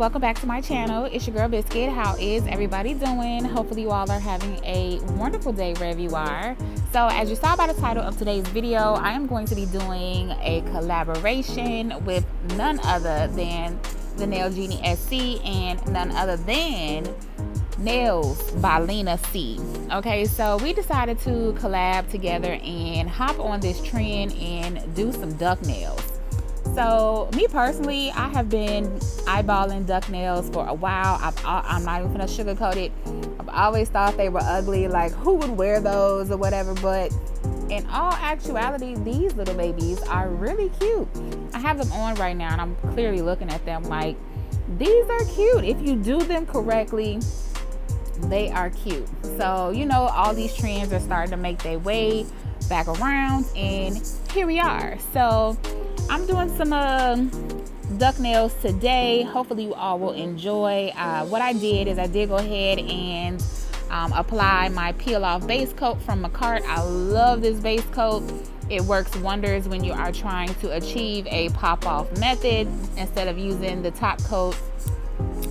welcome back to my channel. It's your girl Biscuit. How is everybody doing? Hopefully you all are having a wonderful day wherever you are. So as you saw by the title of today's video, I am going to be doing a collaboration with none other than the Nail Genie SC and none other than Nails by Lena C. Okay, so we decided to collab together and hop on this trend and do some duck nails. So me personally, I have been eyeballing duck nails for a while. I'm not even gonna sugarcoat it. I've always thought they were ugly, like who would wear those or whatever, but in all actuality, these little babies are really cute. I have them on right now and I'm clearly looking at them like, these are cute. If you do them correctly, they are cute. So, you know, all these trends are starting to make their way back around, and here we are. So I'm doing some duck nails today. Hopefully you all will enjoy. What I did is I did go ahead and apply my peel off base coat from Macart. I love this base coat. It works wonders when you are trying to achieve a pop off method instead of using the top coat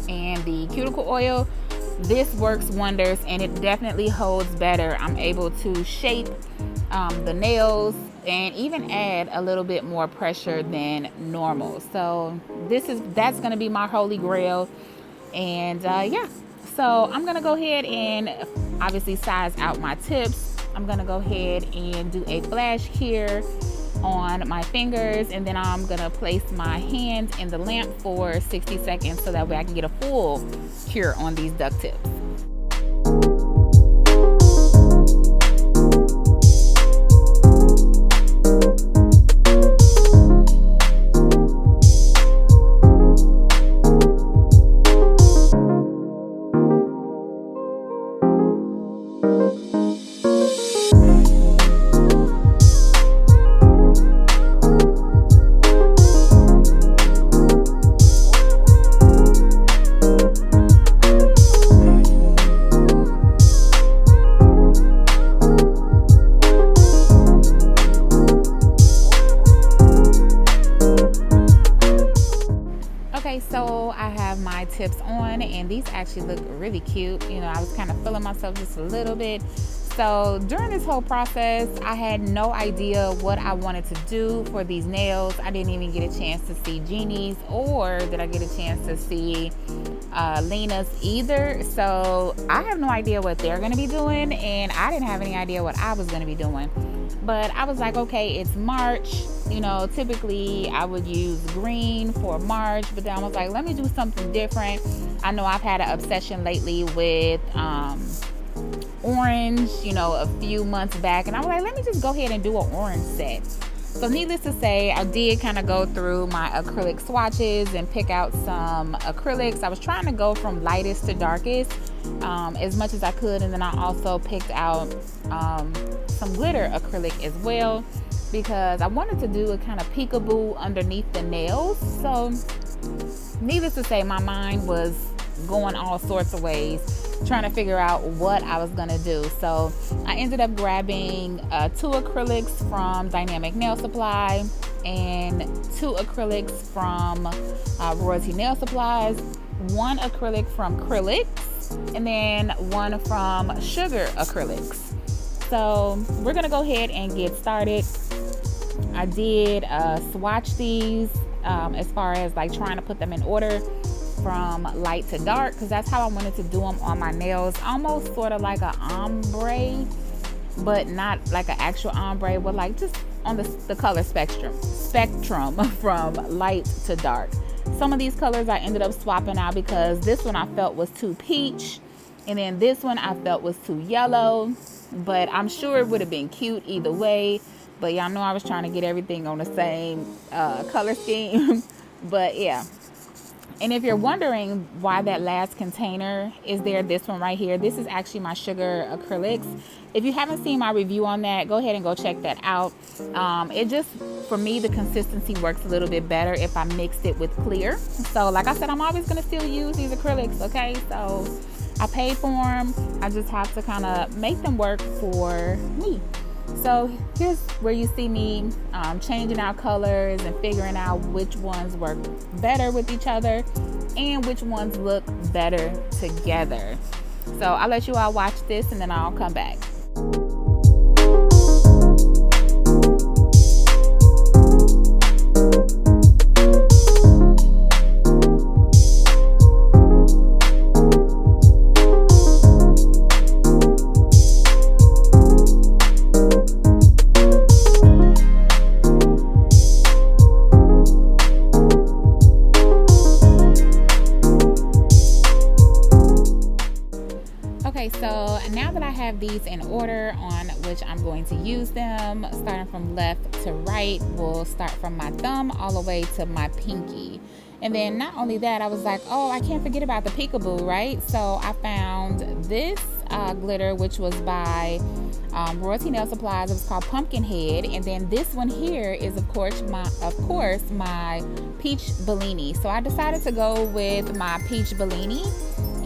and the cuticle oil. This works wonders and it definitely holds better. I'm able to shape the nails and even add a little bit more pressure than normal. So that's going to be my holy grail. And yeah, so I'm going to go ahead and obviously size out my tips. I'm going to go ahead and do a flash cure on my fingers, and then I'm going to place my hands in the lamp for 60 seconds so that way I can get a full cure on these duck tips. So I have my tips on and these actually look really cute. You know, I was kind of feeling myself just a little bit. So during this whole process, I had no idea what I wanted to do for these nails. I didn't even get a chance to see Genie's, or did I get a chance to see Lena's either. So I have no idea what they're going to be doing, and I didn't have any idea what I was going to be doing. But I was like, okay, it's March. You know, typically I would use green for March, but then I was like, let me do something different. I know I've had an obsession lately with orange, you know, a few months back, and I was like, let me just go ahead and do an orange set. So needless to say, I did kind of go through my acrylic swatches and pick out some acrylics. I was trying to go from lightest to darkest as much as I could, and then I also picked out some glitter acrylic as well, because I wanted to do a kind of peekaboo underneath the nails. So needless to say, my mind was going all sorts of ways trying to figure out what I was gonna do. So I ended up grabbing 2 acrylics from Dynamic Nail Supply and 2 acrylics from Royalty Nail Supplies, 1 acrylic from Acrylics, and then 1 from Sugar Acrylics. So we're gonna go ahead and get started. I did swatch these as far as like trying to put them in order from light to dark, because that's how I wanted to do them on my nails, almost sort of like an ombre, but not like an actual ombre, but like just on the color spectrum from light to dark. Some of these colors I ended up swapping out because this one I felt was too peach, and then this one I felt was too yellow, but I'm sure it would have been cute either way. But y'all know I was trying to get everything on the same color scheme. But yeah. And if you're wondering why that last container is there, this one right here, this is actually my Sugar Acrylics. If you haven't seen my review on that, go ahead and go check that out. It just, for me, the consistency works a little bit better if I mixed it with clear. So like I said, I'm always going to still use these acrylics, okay? So I paid for them. I just have to kind of make them work for me. So here's where you see me changing out colors and figuring out which ones work better with each other. and which ones look better together. So I'll let you all watch this and then I'll come back. Okay, so now that I have these in order on which I'm going to use them, starting from left to right, we'll start from my thumb all the way to my pinky. And then not only that, I was like, oh, I can't forget about the peekaboo, right? So I found this glitter, which was by Royalty Nail Supplies. It was called Pumpkinhead. And then this one here is of course my Peach Bellini. So I decided to go with my Peach Bellini,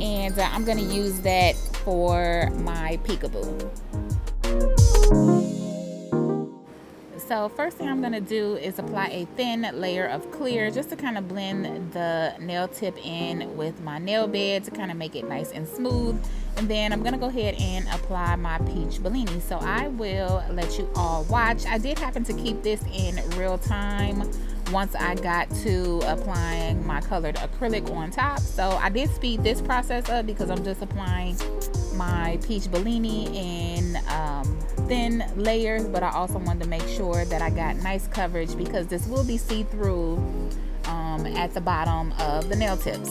and I'm going to use that for my peekaboo. So first thing I'm going to do is apply a thin layer of clear just to kind of blend the nail tip in with my nail bed to kind of make it nice and smooth. And then I'm going to go ahead and apply my Peach Bellini. So I will let you all watch. I did happen to keep this in real time once I got to applying my colored acrylic on top. So I did speed this process up because I'm just applying my Peach Bellini in thin layers, but I also wanted to make sure that I got nice coverage because this will be see-through at the bottom of the nail tips.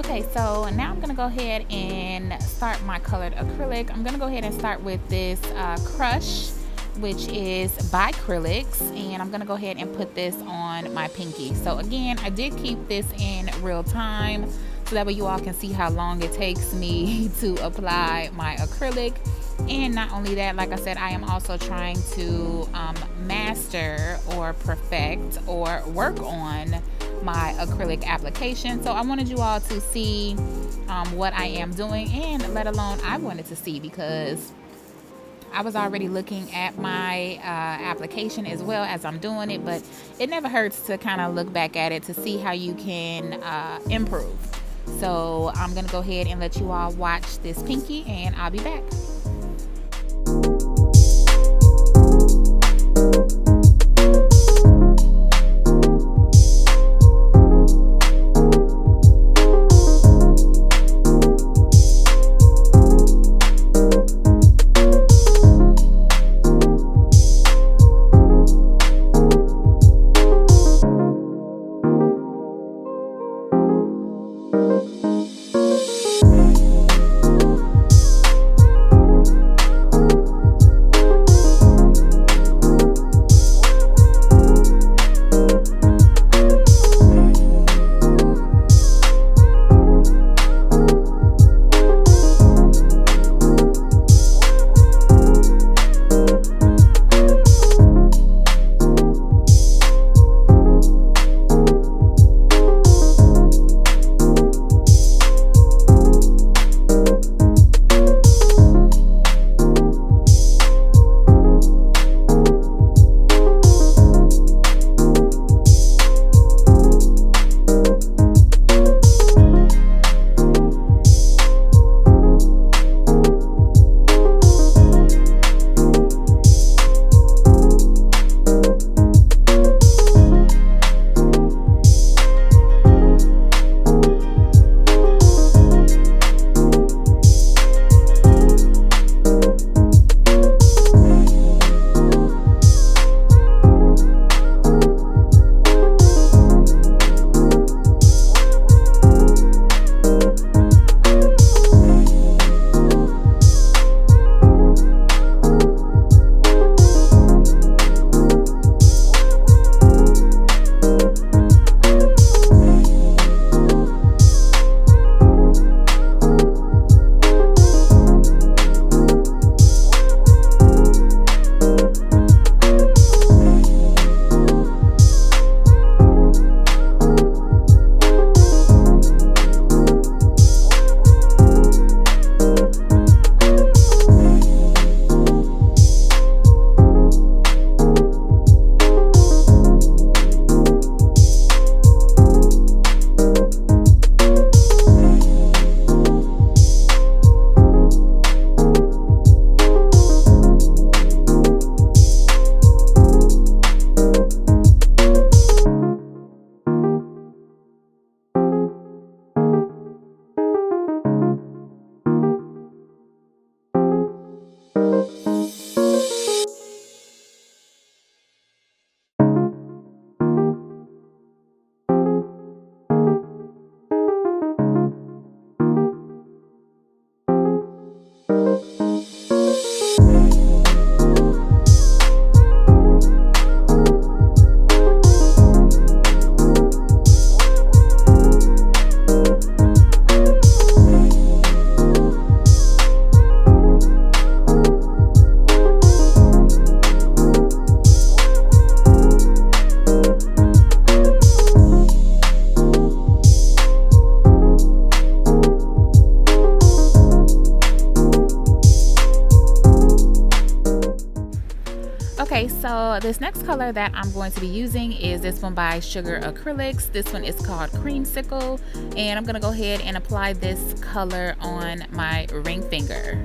Okay, so now I'm gonna go ahead and start my colored acrylic. I'm gonna go ahead and start with this Crush, which is by Acrylics, and I'm gonna go ahead and put this on my pinky. So again, I did keep this in real time so that way you all can see how long it takes me to apply my acrylic. And not only that, like I said, I am also trying to master or perfect or work on my acrylic application. So I wanted you all to see what I am doing, and let alone I wanted to see, because I was already looking at my application as well as I'm doing it, but it never hurts to kind of look back at it to see how you can improve. So I'm gonna go ahead and let you all watch this pinky, and I'll be back. Okay, so this next color that I'm going to be using is this one by Sugar Acrylics. This one is called Creamsicle, and I'm gonna go ahead and apply this color on my ring finger.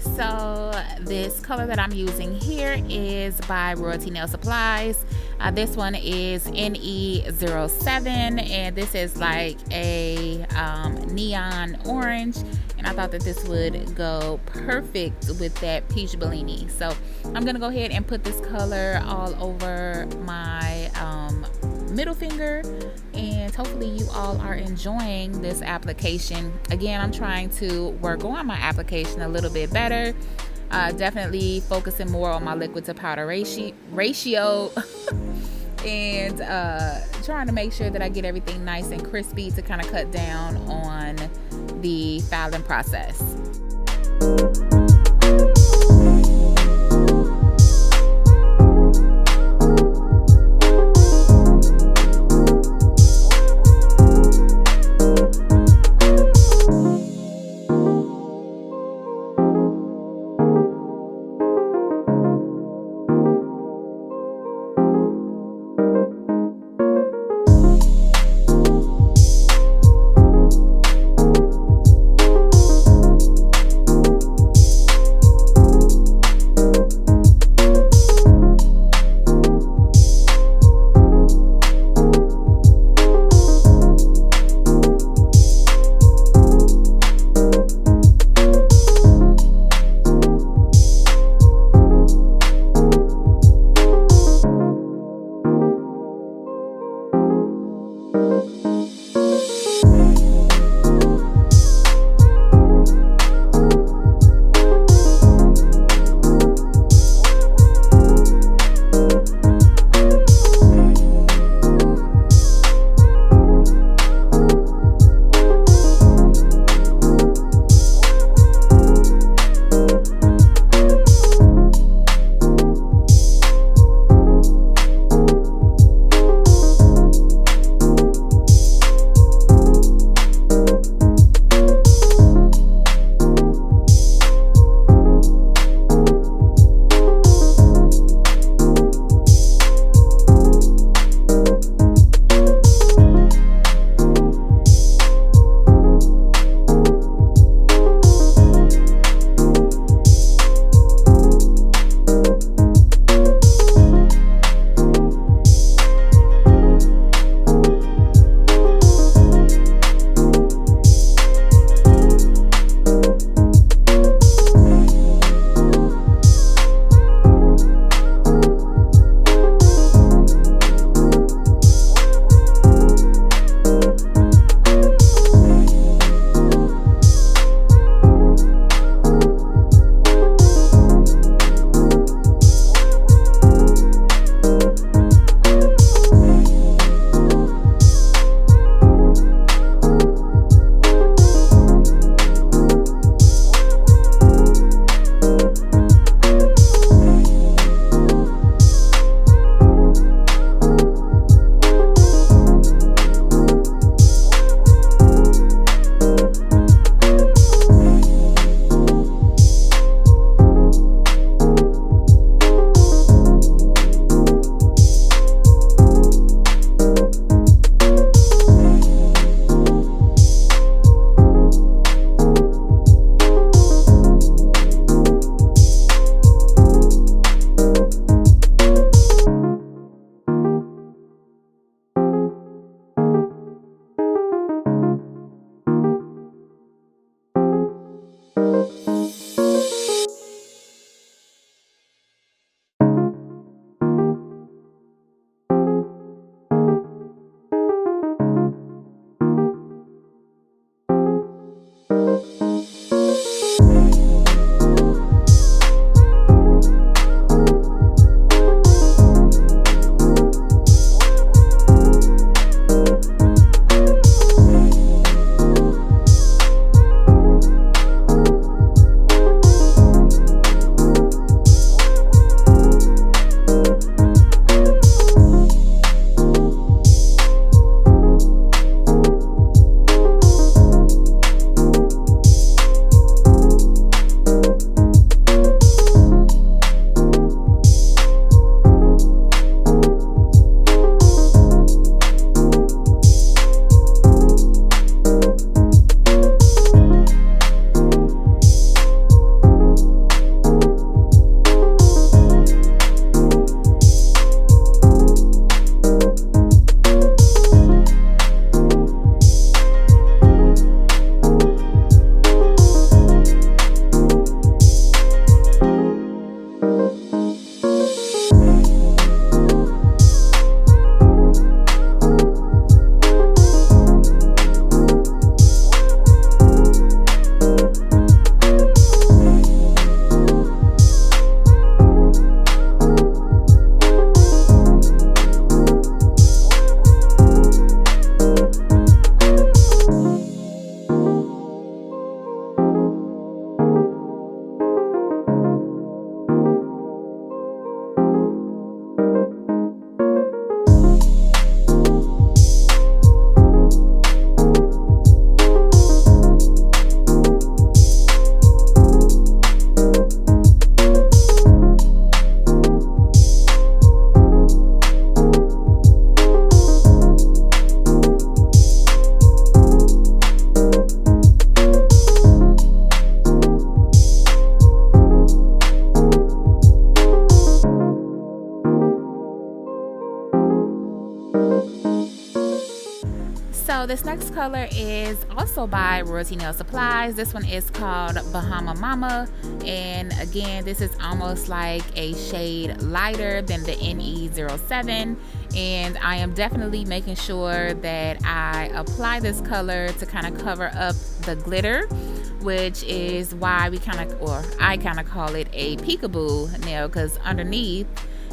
so this color that I'm using here is by Royalty Nail Supplies. This one is NE07, and this is like a neon orange, and I thought that this would go perfect with that peach Bellini. So I'm gonna go ahead and put this color all over my middle finger, and hopefully you all are enjoying this application. Again, I'm trying to work on my application a little bit better, definitely focusing more on my liquid to powder ratio and trying to make sure that I get everything nice and crispy to kind of cut down on the filing process. color is also by Royalty Nail Supplies. This one is called Bahama Mama, and again, this is almost like a shade lighter than the NE07, and I am definitely making sure that I apply this color to kind of cover up the glitter, which is why I kind of call it a peekaboo nail, because underneath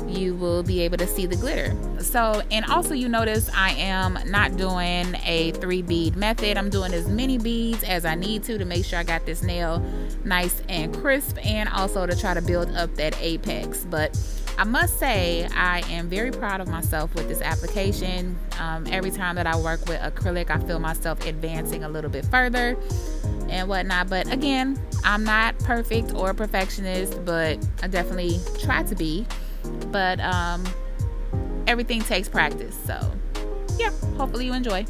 you will be able to see the glitter. So, and also you notice I am not doing a 3-bead method. I'm doing as many beads as I need to make sure I got this nail nice and crisp, and also to try to build up that apex. But I must say I am very proud of myself with this application. Every time that I work with acrylic, I feel myself advancing a little bit further and whatnot. But again, I'm not perfect or a perfectionist, but I definitely try to be. But everything takes practice. So yeah, hopefully you enjoy.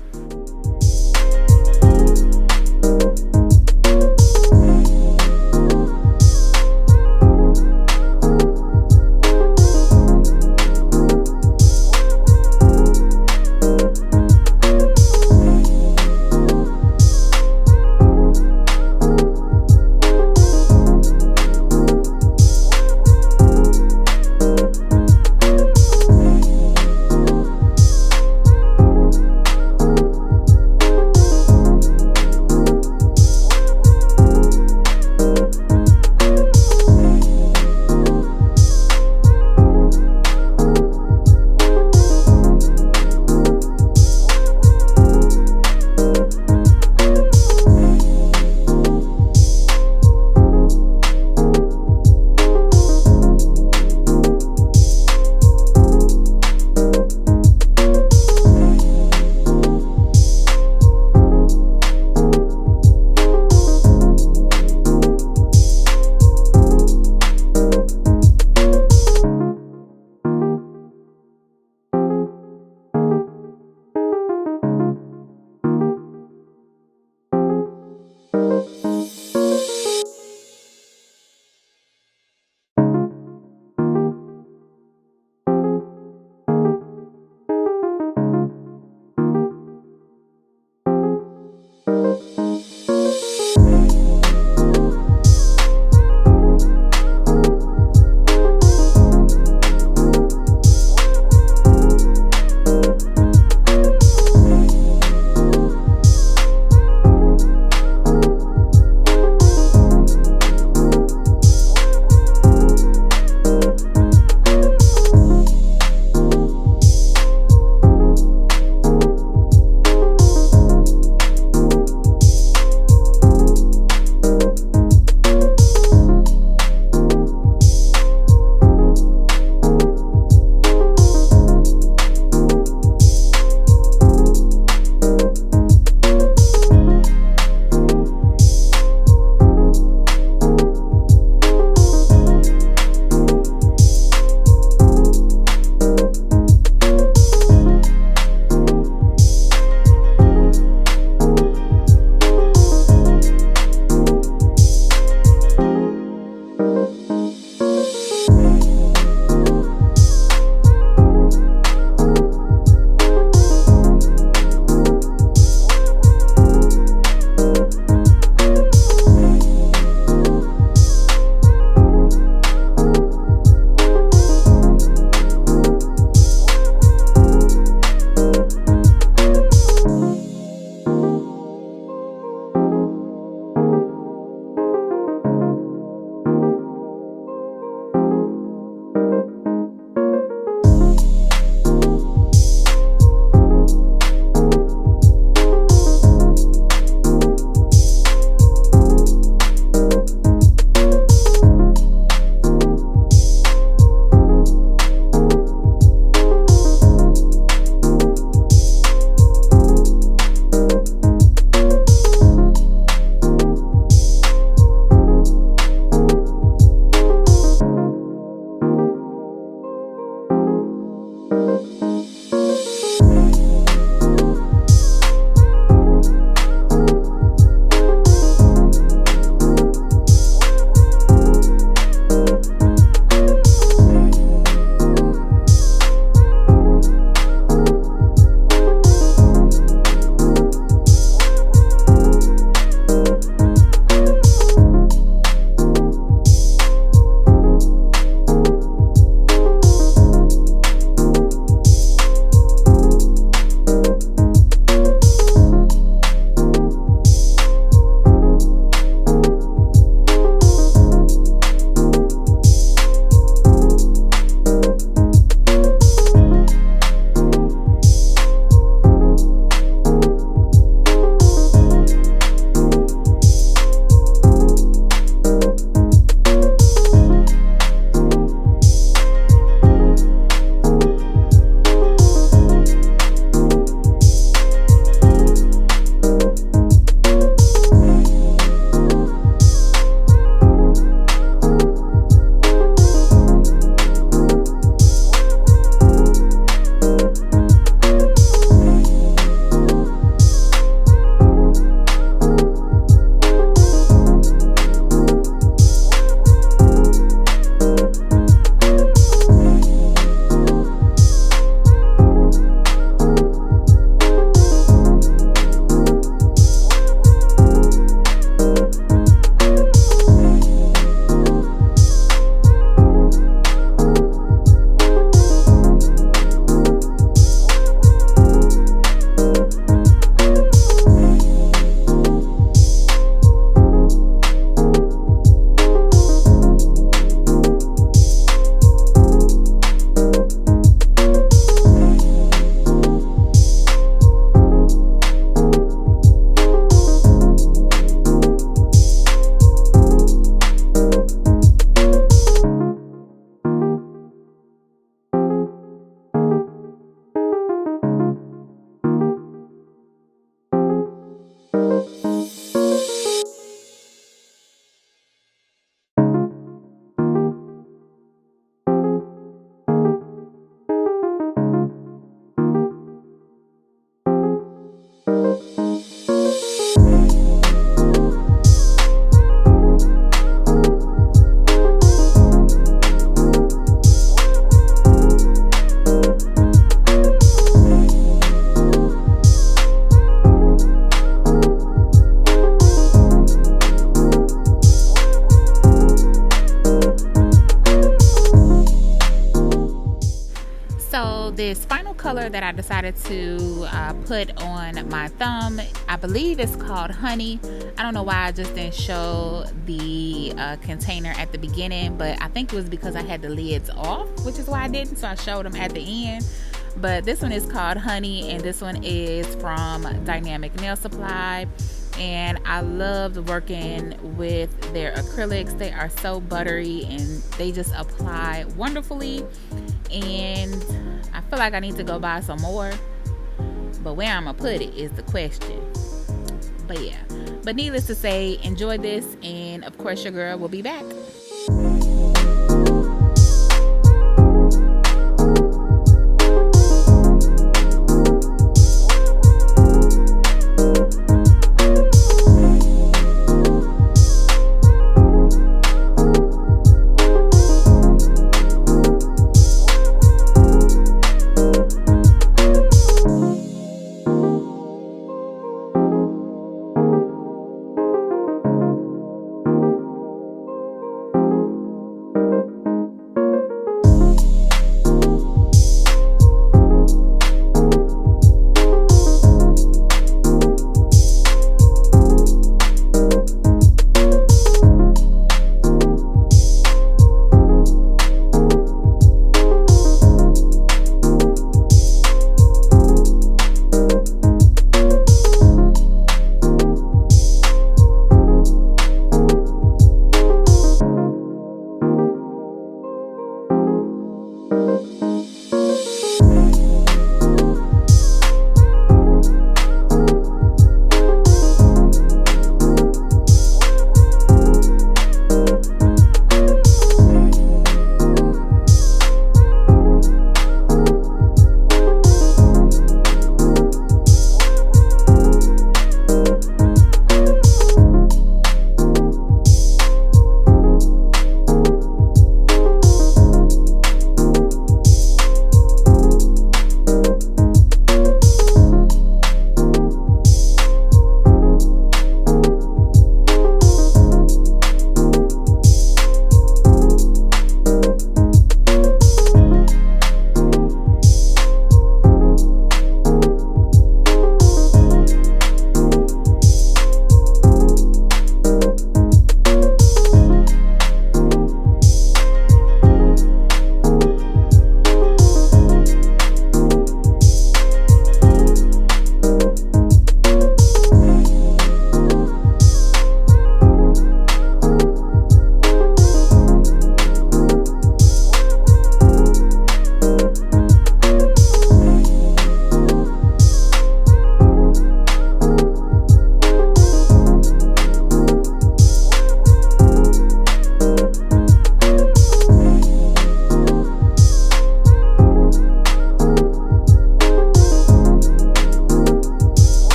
this final color that I decided to put on my thumb, I believe it's called Honey. I don't know why I just didn't show the container at the beginning, but I think it was because I had the lids off, which is why I didn't, so I showed them at the end. But this one is called Honey, and this one is from Dynamic Nail Supply. And I loved working with their acrylics. They are so buttery and they just apply wonderfully. And I feel like I need to go buy some more, but where I'm gonna put it is the question. But yeah, but needless to say, enjoy this, and of course your girl will be back.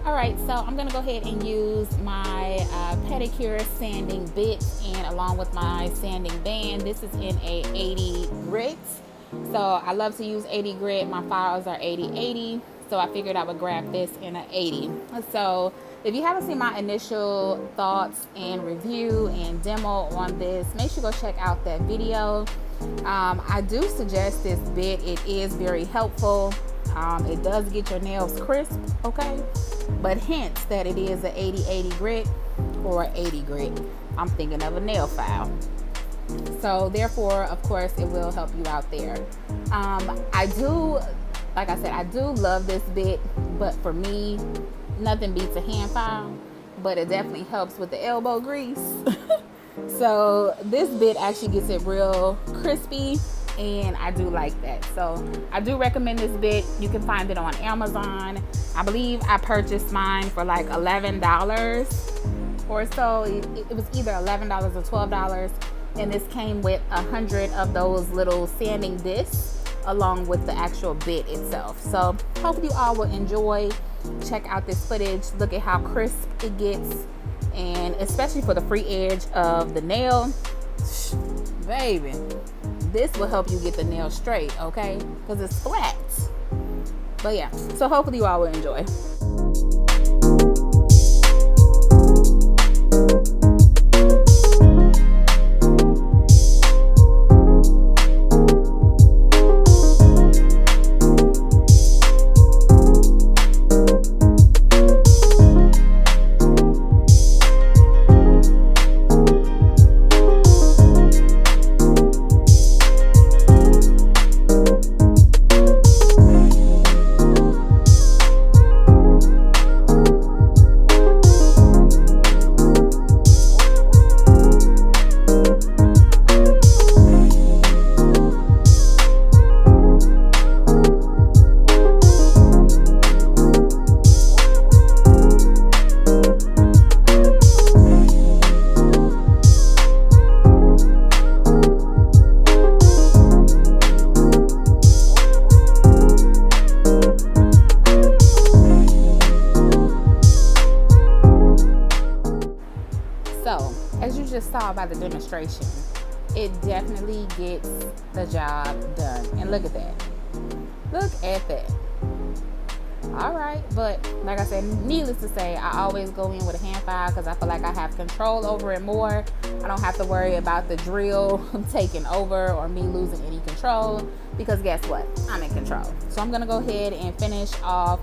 All right, so I'm gonna go ahead and use my pedicure sanding bit, and along with my sanding band. This is in a 80 grit. So I love to use 80 grit. My files are 80/80. So I figured I would grab this in an 80. So if you haven't seen my initial thoughts and review and demo on this, make sure you go check out that video. I do suggest this bit. It is very helpful. It does get your nails crisp, okay? But hence that it is an 80/80 grit or 80 grit. I'm thinking of a nail file. So therefore, of course, it will help you out there. I do, like I said, I do love this bit, but for me, nothing beats a hand file, but it definitely helps with the elbow grease. So this bit actually gets it real crispy, and I do like that. So I do recommend this bit. You can find it on Amazon. I believe I purchased mine for like $11 or so. It was either $11 or $12, and this came with 100 of those little sanding discs along with the actual bit itself. So hopefully you all will enjoy. Check out this footage. Look at how crisp it gets, and especially for the free edge of the nail, baby, this will help you get the nail straight, okay? Because it's flat. But yeah, so hopefully you all will enjoy. So, as you just saw by the demonstration, it definitely gets the job done. And look at that. Look at that. All right, but like I said, needless to say, I always go in with a hand file because I feel like I have control over it more. I don't have to worry about the drill taking over or me losing any control, because guess what? I'm in control. So I'm gonna go ahead and finish off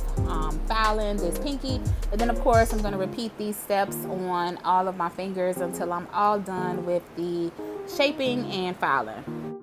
filing this pinky, and then of course I'm gonna repeat these steps on all of my fingers until I'm all done with the shaping and filing.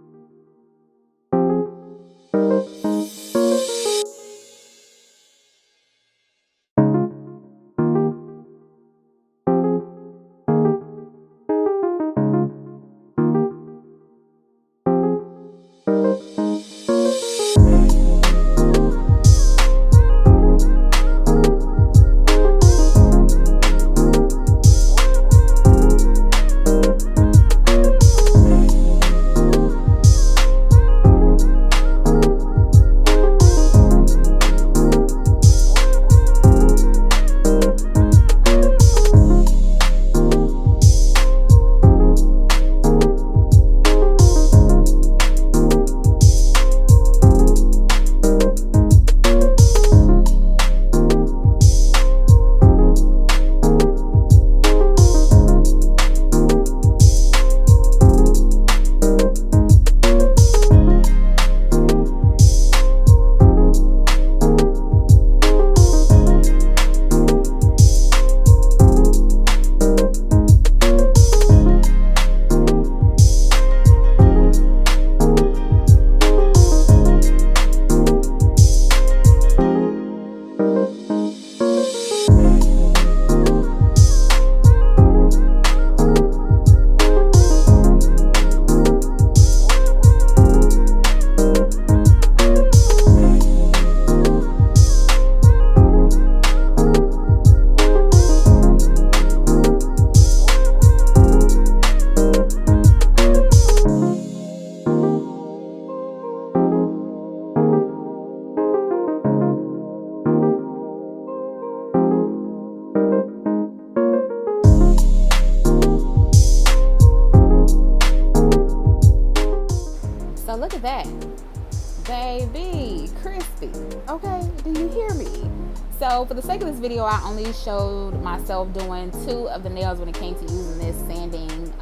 So for the sake of this video, I only showed myself doing 2 of the nails when it came to using this sanding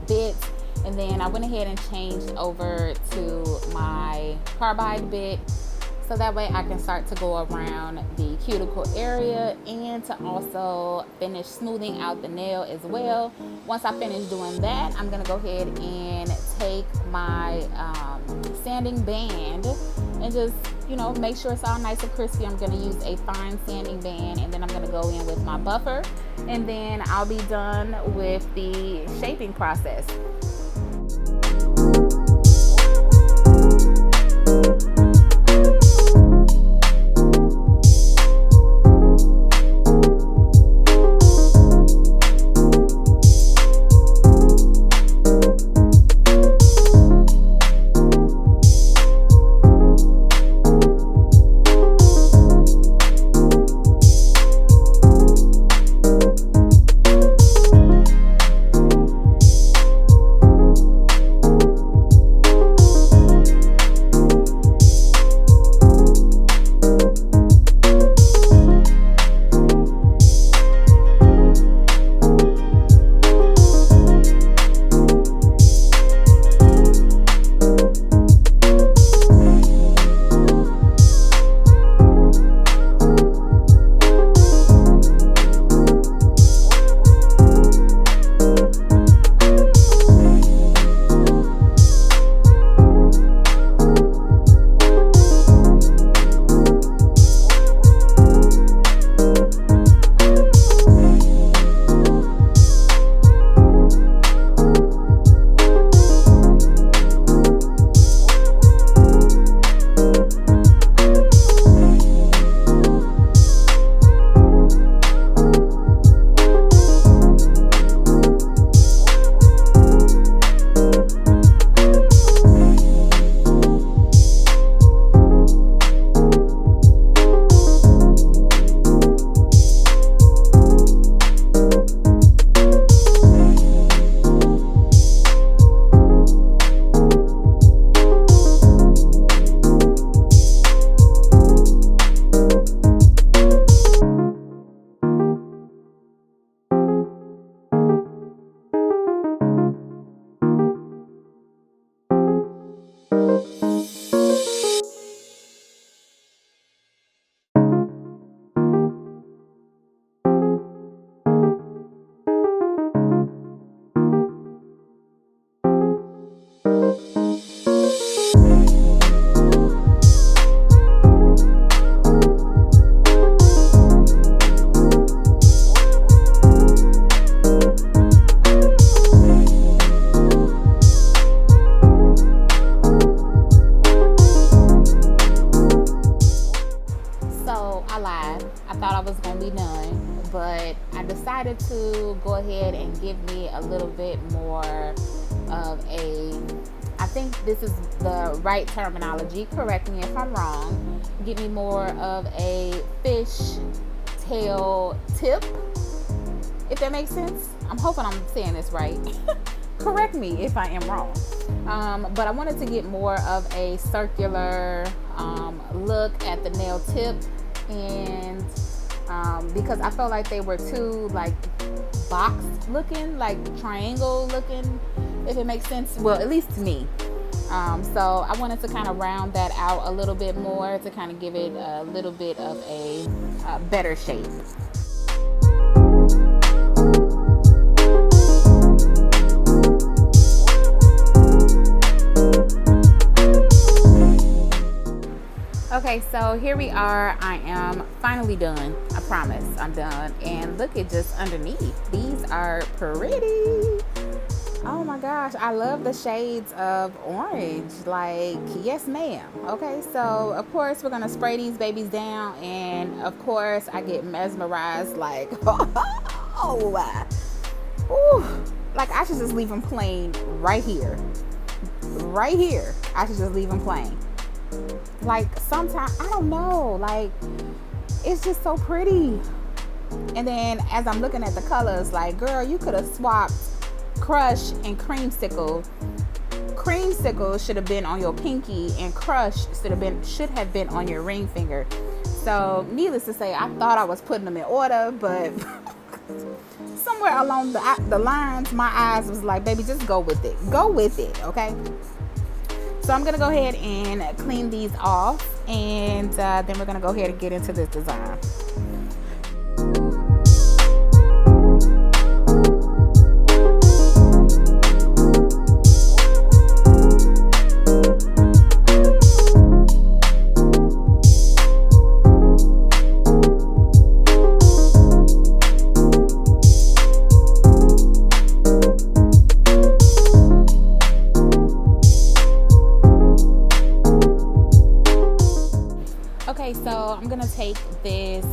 bit. And then I went ahead and changed over to my carbide bit, so that way I can start to go around the cuticle area and to also finish smoothing out the nail as well. Once I finish doing that, I'm gonna go ahead and take my sanding band and just, you know, make sure it's all nice and crispy. I'm gonna use a fine sanding band, and then I'm gonna go in with my buffer, and then I'll be done with the shaping process. But I decided to go ahead and give me a little bit more of a, I think this is the right terminology, correct me if I'm wrong, give me more of a fish tail tip, if that makes sense. I'm hoping I'm saying this right. Correct me if I am wrong. But I wanted to get more of a circular look at the nail tip, and because I felt like they were too like box looking, like triangle looking, if it makes sense. Well, at least to me. So I wanted to kind of round that out a little bit more to kind of give it a little bit of a better shape. Okay, so here we are. I am finally done. I promise I'm done. And look at just underneath. These are pretty. Oh my gosh, I love the shades of orange. Like, yes ma'am. Okay, so of course we're gonna spray these babies down, and of course I get mesmerized like, oh, ooh, like I should just leave them plain right here. Right here, I should just leave them plain. Like sometimes, I don't know, like it's just so pretty. And then as I'm looking at the colors, like, girl, you could have swapped Crush and Creamsicle. Creamsicle should have been on your pinky, and Crush should have been on your ring finger. So needless to say, I thought I was putting them in order, but somewhere along the lines, my eyes was like, baby, just go with it. Go with it, okay? So I'm going to go ahead and clean these off, and then we're going to go ahead and get into this design. Okay, so I'm gonna take this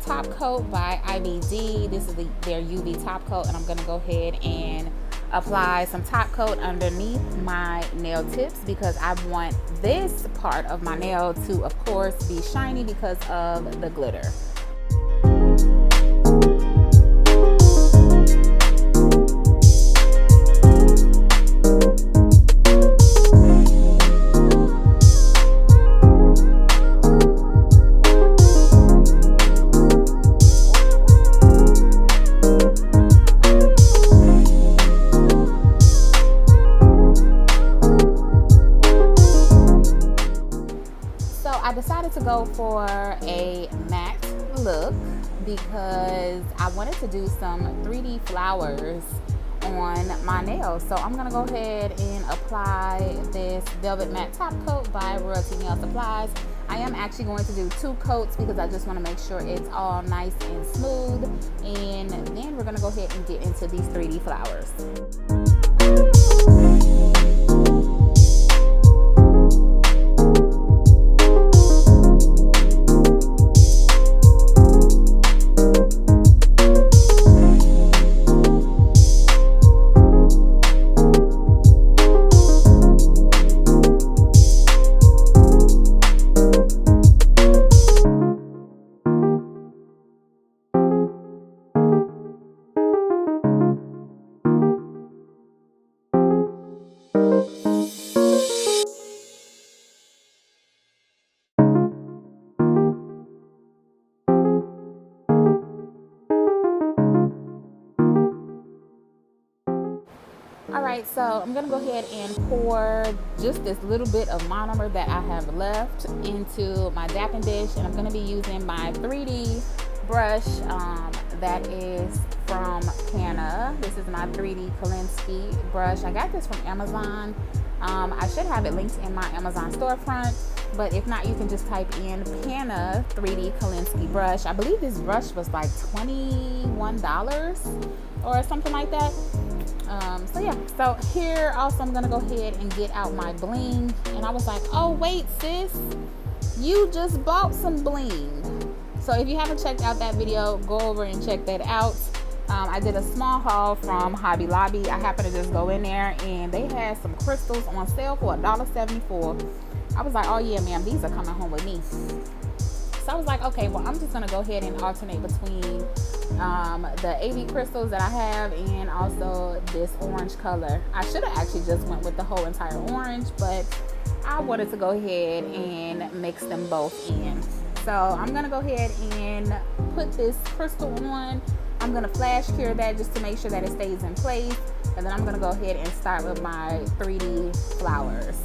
top coat by IBD. This is their UV top coat, and I'm gonna go ahead and apply some top coat underneath my nail tips because I want this part of my nail to, of course, be shiny because of the glitter. I decided to go for a matte look because I wanted to do some 3D flowers on my nails. So I'm gonna go ahead and apply this Velvet Matte Top Coat by Royalty Nail Supplies. I am actually going to do 2 coats because I just want to make sure it's all nice and smooth, and then we're gonna go ahead and get into these 3D flowers. Alright, so I'm going to go ahead and pour just this little bit of monomer that I have left into my dapping dish, and I'm going to be using my 3D brush that is from Canna. This is my 3D Kolinsky brush. I got this from Amazon. I should have it linked in my Amazon storefront, but if not, you can just type in Canna 3D Kolinsky brush. I believe this brush was like $21 or something like that. So yeah, so here also I'm gonna go ahead and get out my bling, and I was like, oh wait sis, you just bought some bling. So if you haven't checked out that video, go over and check that out. I did a small haul from Hobby Lobby. I happened to just go in there and they had some crystals on sale for $1.74. I was like, oh yeah ma'am, these are coming home with me. So I was like, okay, well I'm just gonna go ahead and alternate between the AV crystals that I have and also this orange color. I should have actually just went with the whole entire orange, but I wanted to go ahead and mix them both in. So I'm gonna go ahead and put this crystal on. I'm gonna flash cure that just to make sure that it stays in place, and then I'm gonna go ahead and start with my 3D flowers.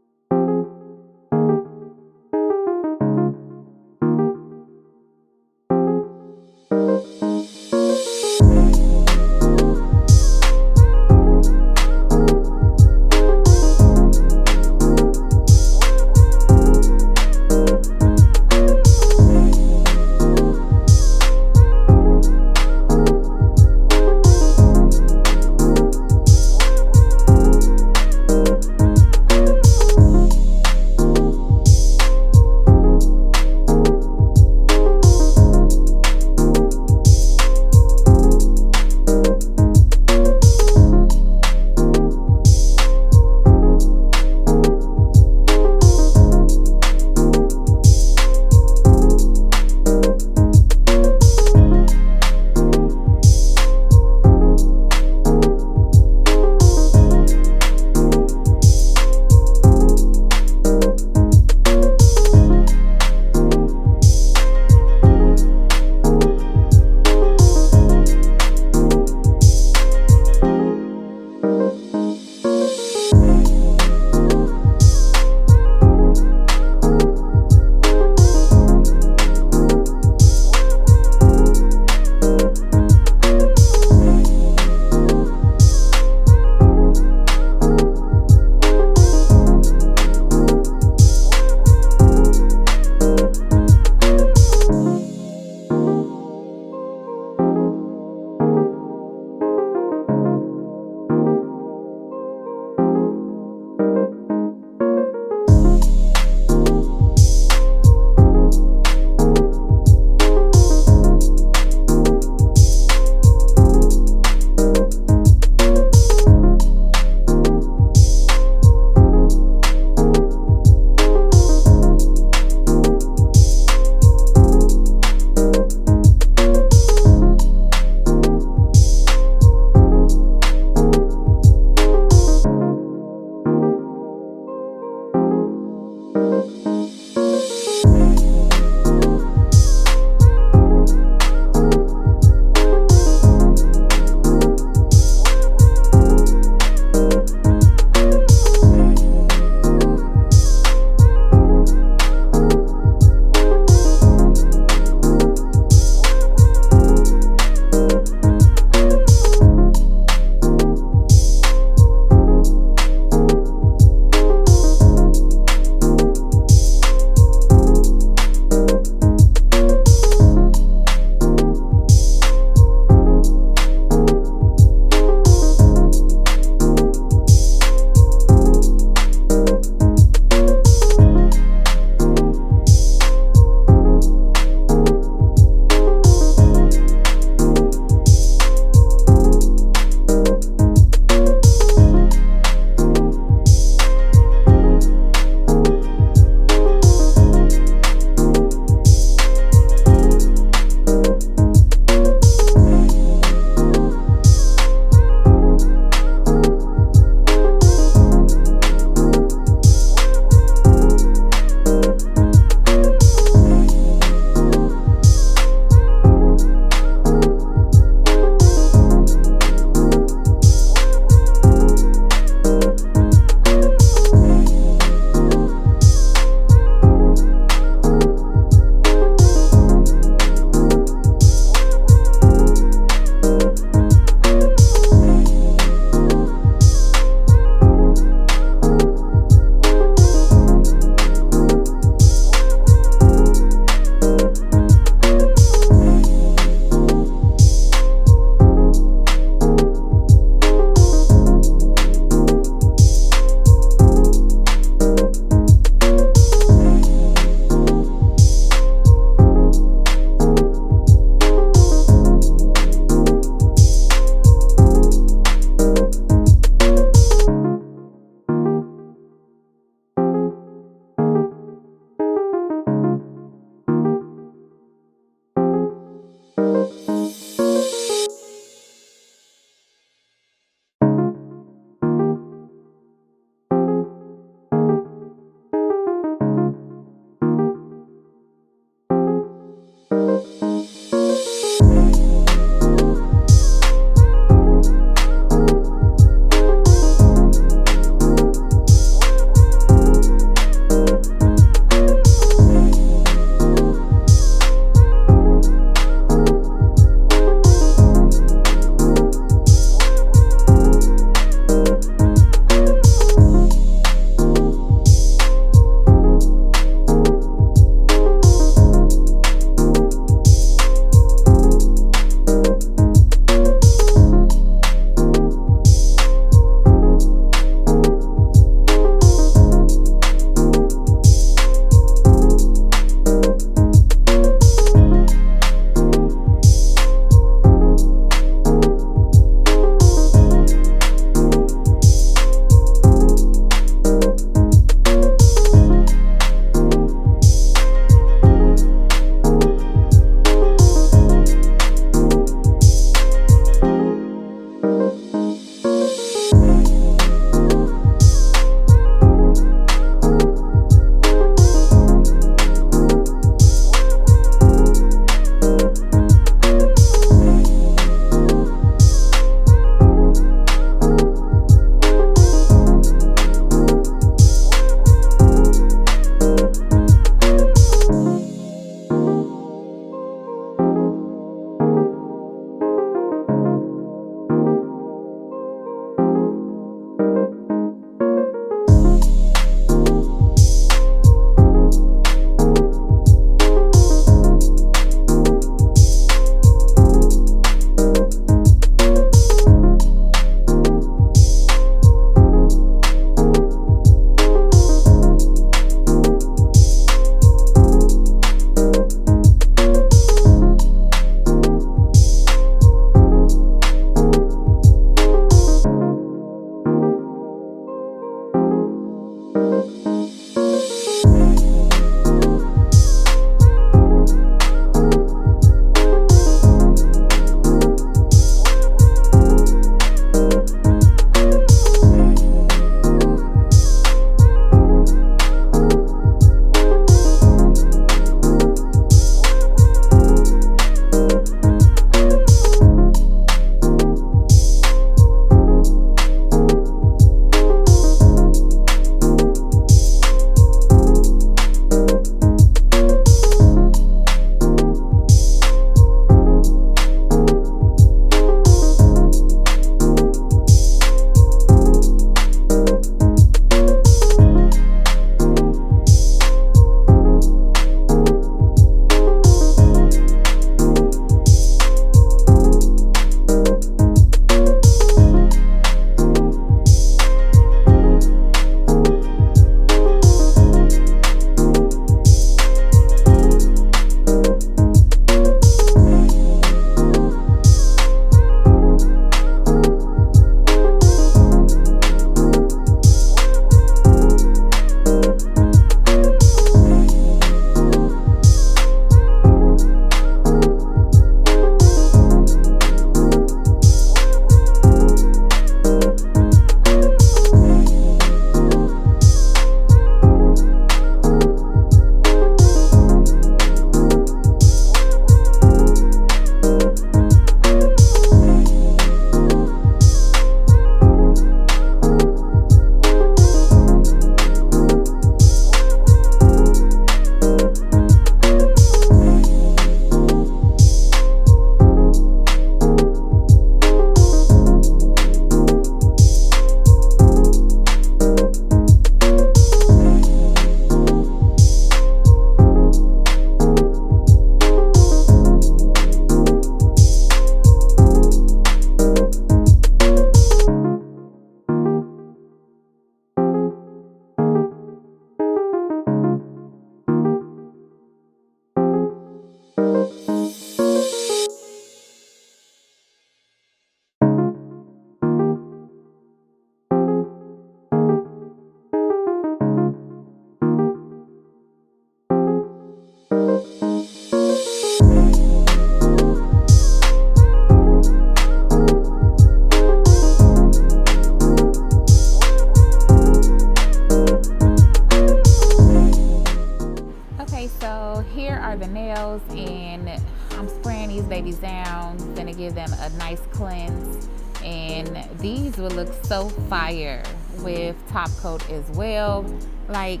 nails, and I'm spraying these babies down. Gonna give them a nice cleanse, and these will look so fire with top coat as well. Like,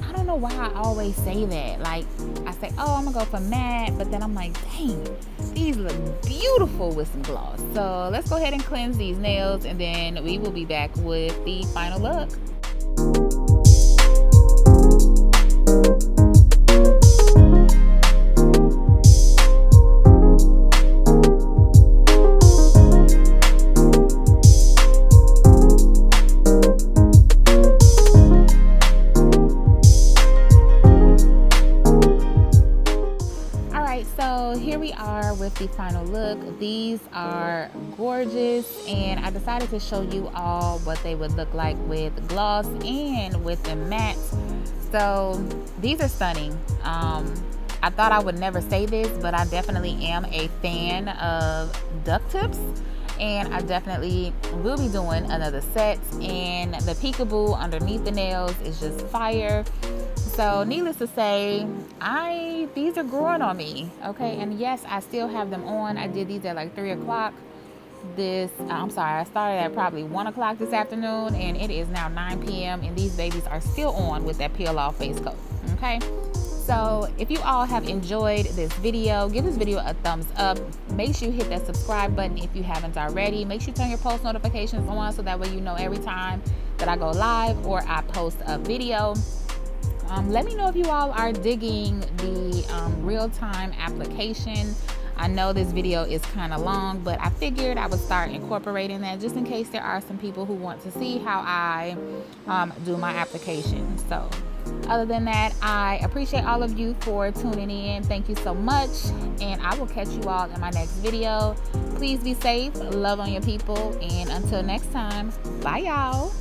I don't know why I always say that. Like, I say, oh, I'm gonna go for matte, but then I'm like, dang, these look beautiful with some gloss. So let's go ahead and cleanse these nails, and then we will be back with the final look. So here we are with the final look. These are gorgeous, and I decided to show you all what they would look like with gloss and with the matte. So these are stunning. I thought I would never say this, but I definitely am a fan of duck tips, and I definitely will be doing another set, and the peekaboo underneath the nails is just fire. So needless to say, these are growing on me, okay? And yes, I still have them on. I did these at like 3 o'clock. I started at probably 1 o'clock this afternoon, and it is now 9 p.m. and these babies are still on with that peel off face coat, okay? So if you all have enjoyed this video, give this video a thumbs up. Make sure you hit that subscribe button if you haven't already. Make sure you turn your post notifications on so that way you know every time that I go live or I post a video. Let me know if you all are digging the real-time application. I know this video is kind of long, but I figured I would start incorporating that just in case there are some people who want to see how I do my application. So other than that, I appreciate all of you for tuning in. Thank you so much, and I will catch you all in my next video. Please be safe, love on your people, and until next time, bye y'all.